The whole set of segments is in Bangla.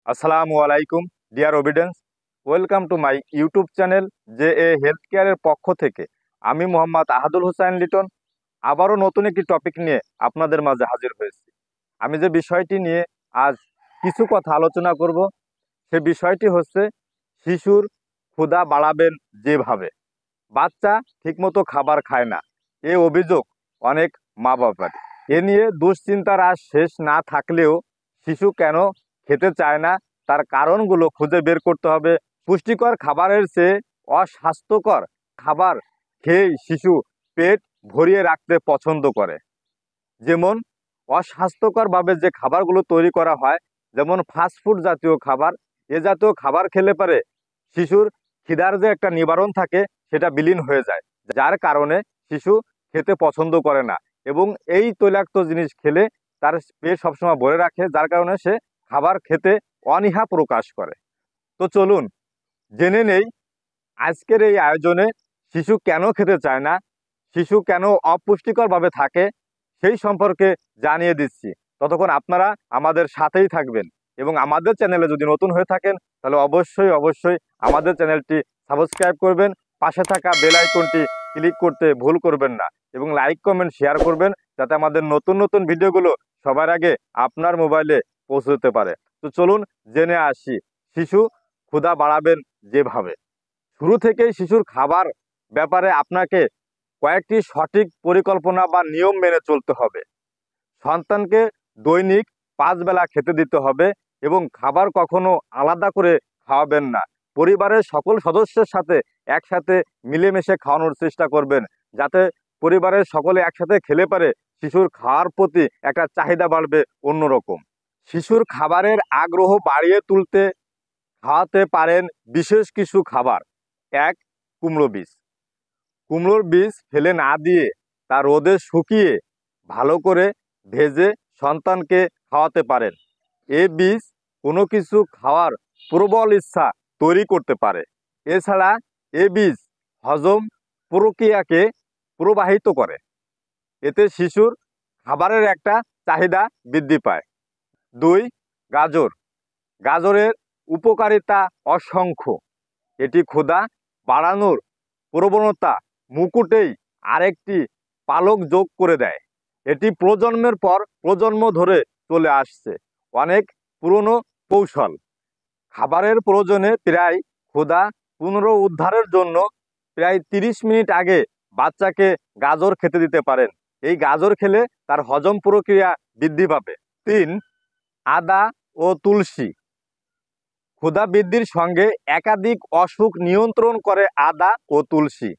আসসালামু আলাইকুম dear audience, welcome to my YouTube channel J A health কেয়ারের পক্ষ থেকে আমি মোহাম্মদ আহাদুল হোসাইন লিটন আবারও নতুন একটি টপিক নিয়ে আপনাদের মাঝে হাজির হয়েছি। আমি যে বিষয়টি নিয়ে আজ কিছু কথা আলোচনা করব সে বিষয়টি হচ্ছে শিশুর ক্ষুধা বাড়াবেন যেভাবে। বাচ্চা ঠিকমতো খাবার খায় না, এ অভিযোগ অনেক মা বাবার। এ নিয়ে দুশ্চিন্তার আর শেষ না থাকলেও শিশু কেন খেতে চায় না তার কারণগুলো খুঁজে বের করতে হবে। পুষ্টিকর খাবারের চেয়ে অস্বাস্থ্যকর খাবার খেয়েই শিশু পেট ভরিয়ে রাখতে পছন্দ করে। যেমন অস্বাস্থ্যকরভাবে যে খাবারগুলো তৈরি করা হয়, যেমন ফাস্টফুড জাতীয় খাবার, এ জাতীয় খাবার খেলে পারে শিশুর খিদার যে একটা নিবারণ থাকে সেটা বিলীন হয়ে যায়, যার কারণে শিশু খেতে পছন্দ করে না এবং এই তৈলাক্ত জিনিস খেলে তার পেট সবসময় ভরে রাখে, যার কারণে সে খাবার খেতে অনীহা প্রকাশ করে। তো চলুন জেনে নেই আজকের এই আয়োজনে শিশু কেন খেতে চায় না, শিশু কেন অপুষ্টিকরভাবে থাকে সেই সম্পর্কে জানিয়ে দিচ্ছি। ততক্ষণ আপনারা আমাদের সাথেই থাকবেন এবং আমাদের চ্যানেলে যদি নতুন হয়ে থাকেন তাহলে অবশ্যই আমাদের চ্যানেলটি সাবস্ক্রাইব করবেন, পাশে থাকা বেল আইকনটি ক্লিক করতে ভুল করবেন না এবং লাইক কমেন্ট শেয়ার করবেন যাতে আমাদের নতুন নতুন ভিডিওগুলো সবার আগে আপনার মোবাইলে পৌঁছতে পারে। তো চলুন জেনে আসি শিশু ক্ষুধা বাড়াবেন যেভাবে। শুরু থেকেই শিশুর খাবার ব্যাপারে আপনাকে কয়েকটি সঠিক পরিকল্পনা বা নিয়ম মেনে চলতে হবে। সন্তানকে দৈনিক 5 বেলা খেতে দিতে হবে এবং খাবার কখনো আলাদা করে খাওয়াবেন না। পরিবারের সকল সদস্যের সাথে একসাথে মিলেমিশে খাওয়ানোর চেষ্টা করবেন, যাতে পরিবারের সকলে একসাথে খেলে পারে শিশুর খাওয়ার প্রতি একটা চাহিদা বাড়বে অন্যরকম। শিশুর খাবারের আগ্রহ বাড়িয়ে তুলতে খাওয়াতে পারেন বিশেষ কিছু খাবার। 1. কুমড়ো বীজ। কুমড়োর বীজ ফেলে না দিয়ে তা রোদে শুকিয়ে ভালো করে ভেজে সন্তানকে খাওয়াতে পারেন। এ বীজ কোনো কিছু খাওয়ার প্রবল ইচ্ছা তৈরি করতে পারে। এছাড়া এ বীজ হজম প্রক্রিয়াকে প্রবাহিত করে, এতে শিশুর খাবারের একটা চাহিদা বৃদ্ধি পায়। 2. গাজর। গাজরের উপকারিতা অসংখ্য। এটি ক্ষুধা বাড়ানোর প্রবণতা মুকুটেই আরেকটি পালক যোগ করে দেয়। এটি প্রজন্মের পর প্রজন্ম ধরে চলে আসছে, অনেক পুরনো কৌশল। খাবারের প্রয়োজনে প্রায় ক্ষুধা পুনরুদ্ধারের জন্য প্রায় 30 মিনিট আগে বাচ্চাকে গাজর খেতে দিতে পারেন। এই গাজর খেলে তার হজম প্রক্রিয়া বৃদ্ধি পাবে। 3. আদা ও তুলসী। ক্ষুধা বৃদ্ধির সঙ্গে একাধিক অসুখ নিয়ন্ত্রণ করে আদা ও তুলসী,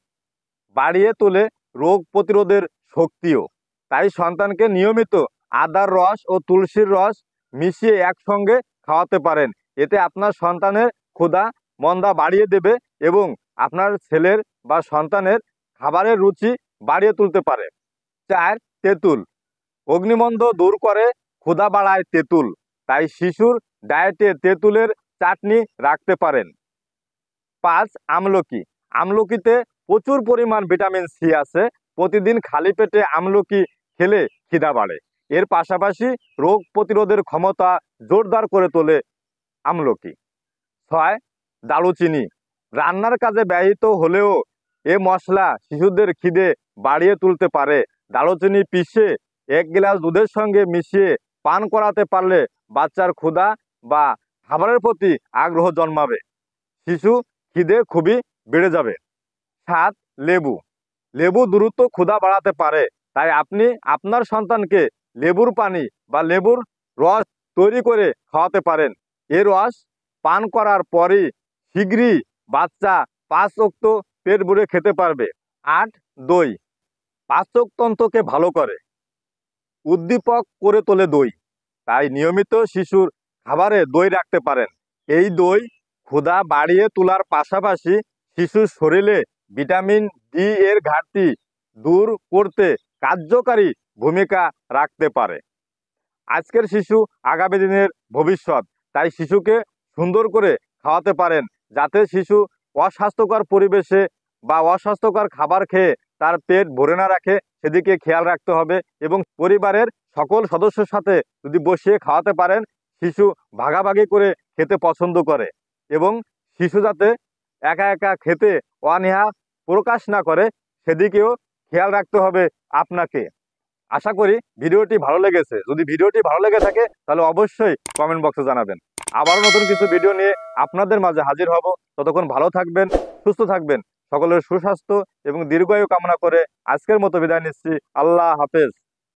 বাড়িয়ে তোলে রোগ প্রতিরোধের শক্তিও। তাই সন্তানকে নিয়মিত আদার রস ও তুলসীর রস মিশিয়ে একসঙ্গে খাওয়াতে পারেন। এতে আপনার সন্তানের ক্ষুধা মন্দা বাড়িয়ে দেবে এবং আপনার ছেলের বা সন্তানের খাবারের রুচি বাড়িয়ে তুলতে পারে। 4. তেঁতুল। অগ্নিমন্দ দূর করে, ক্ষুধা বাড়ায় তেঁতুল, তাই শিশুর ডায়েটে তেঁতুলের চাটনি রাখতে পারেন। 5. আমলকি। আমলকিতে প্রচুর পরিমাণ ভিটামিন সি আছে। প্রতিদিন খালি পেটে আমলকি খেলে খিদা বাড়ে। এর পাশাপাশি রোগ প্রতিরোধের ক্ষমতা জোরদার করে তোলে আমলকি। 6. দারুচিনি। রান্নার কাজে ব্যবহৃত হলেও এ মশলা শিশুদের খিদে বাড়িয়ে তুলতে পারে। দারুচিনি পিষে 1 গ্লাস দুধের সঙ্গে মিশিয়ে পান করাতে পারলে বাচ্চার ক্ষুধা বা খাবারের প্রতি আগ্রহ জন্মাবে, শিশু খিদে খুবই বেড়ে যাবে। 7. লেবু। লেবু দ্রুত ক্ষুধা বাড়াতে পারে, তাই আপনি আপনার সন্তানকে লেবুর পানি বা লেবুর রস তৈরি করে খাওয়াতে পারেন। এ রস পান করার পরই শীঘ্রই বাচ্চা 5 ওয়াক্ত পেট ভরে খেতে পারবে। 8. দই। পাচকতন্ত্রকে ভালো করে, উদ্দীপক করে তোলে দই, তাই নিয়মিত শিশুর খাবারে দই রাখতে পারেন। এই দই ক্ষুধা বাড়িয়ে তোলার পাশাপাশি শিশুর শরীরে ভিটামিন ডি এর ঘাটতি দূর করতে কার্যকারী ভূমিকা রাখতে পারে। আজকের শিশু আগামী দিনের ভবিষ্যৎ, তাই শিশুকে সুন্দর করে খাওয়াতে পারেন, যাতে শিশু অস্বাস্থ্যকর পরিবেশে বা অস্বাস্থ্যকর খাবার খেয়ে তার পেট ভরে না রাখে, সেদিকে খেয়াল রাখতে হবে এবং পরিবারের সকল সদস্যের সাথে যদি বসিয়ে খাওয়াতে পারেন শিশু ভাগাভাগি করে খেতে পছন্দ করে এবং শিশু যাতে একা একা খেতে অনীহা প্রকাশ না করে সেদিকেও খেয়াল রাখতে হবে আপনাকে। আশা করি ভিডিওটি ভালো লেগেছে। যদি ভিডিওটি ভালো লেগে থাকে তাহলে অবশ্যই কমেন্ট বক্সে জানাবেন। আবারও নতুন কিছু ভিডিও নিয়ে আপনাদের মাঝে হাজির হব। ততক্ষণ ভালো থাকবেন, সুস্থ থাকবেন। সকলের সুস্বাস্থ্য এবং দীর্ঘায়ু কামনা করে আজকের মতো বিদায় নিচ্ছি। আল্লাহ হাফেজ।